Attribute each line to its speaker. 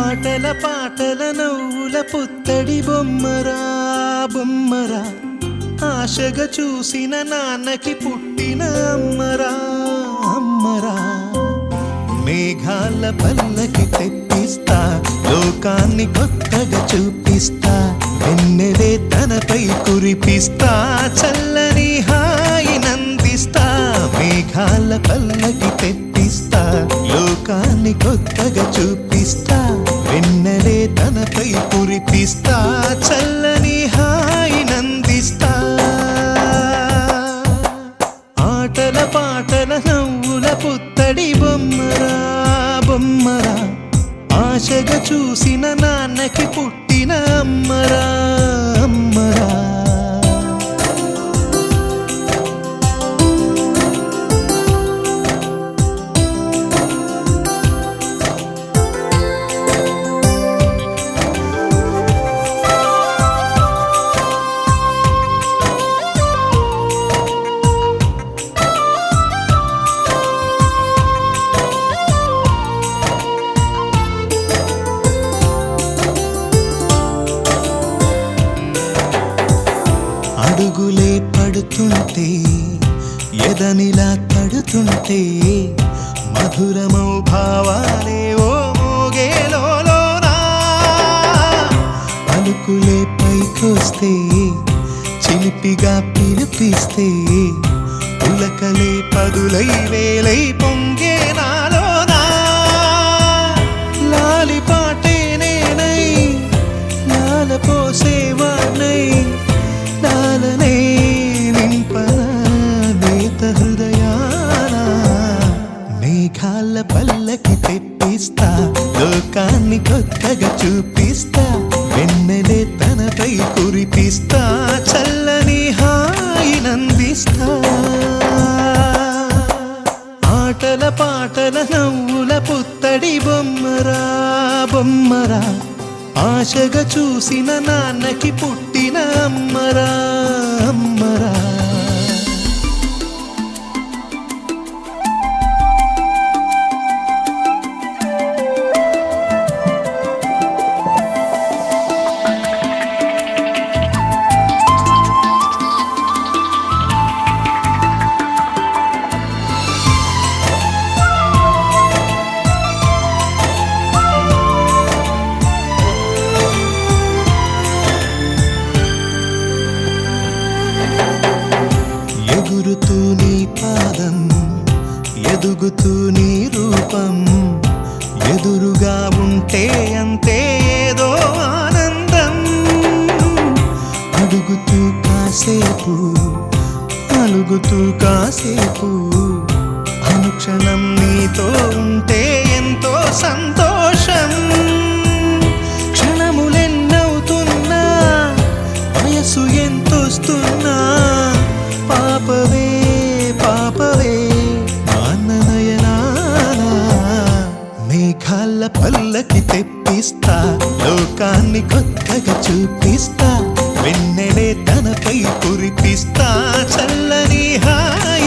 Speaker 1: ఆటల పాటల నవ్వుల పుత్తడి బొమ్మరా బొమ్మరా, ఆశగా చూసిన నాన్నకి పుట్టిన అమ్మరా అమ్మరా. మేఘాల పల్లకి తెప్పిస్తా, లోకాన్ని కొత్తగా చూపిస్తా, వెన్నెలే తనపై కురిపిస్తా, చల్లని హాయినందిస్తా. మేఘాల పల్లకి తెప్పిస్తా, లోకాన్ని కొత్తగా చూపిస్తా, వెన్నెలే తనపై కురిపిస్తా, చల్లని హాయినందిస్తా. ఆటల పాటల నవ్వుల పుత్తడి బొమ్మరా బొమ్మరా, ఆశగా చూసిన నాన్నకి పుట్టిన అమ్మరా అమ్మరా. అడుగులే పడుతుంటే ఎదనిలా తడుతుంటే, మధురమౌ భావాలే ఓ మోగేలోనా. పలుకులే పైకొస్తే చిలిపిగా పిలిపిస్తే, పులకలే పదులై వేలై పొంగే నాలోనా. లాలిపాటే నేనై లాల పోసేవాణ్ణై, లాలనే నింపన నేత హృదయాన. మేఘాల పల్లకి తెప్పిస్తా, లోకాన్ని కొత్తగా చూపిస్తా, వెన్నెలే తనపై కురిపిస్తా, చల్లని హాయినందిస్తా. ఆటల పాటల నవ్వుల పుత్తడి బొమ్మరా బొమ్మరా, ఆశగా చూసిన నాన్నకి పుట్టిన అమ్మరా అమ్మరా. ఎగురుతూ నీ పాదం, ఎదుగుతూ నీ రూపం, ఎదురుగా ఉంటే అంతే ఏదో ఆనందం. అడుగుతూ కాసేపు, అలుగుతూ కాసేపు, అనుక్షణం నీతో ఉంటే ఎంతో సంతోషం. క్షణములెన్నవుతున్నా, వయసు ఎంతొస్తున్నా, పాపవే పాపవే మాననయనానా. మేఘాల పల్లకి తెప్పిస్తా, లోకాన్ని కొత్తగా చూపిస్తా, వెన్నెలే తనపై కురిపిస్తా, చల్లని హాయి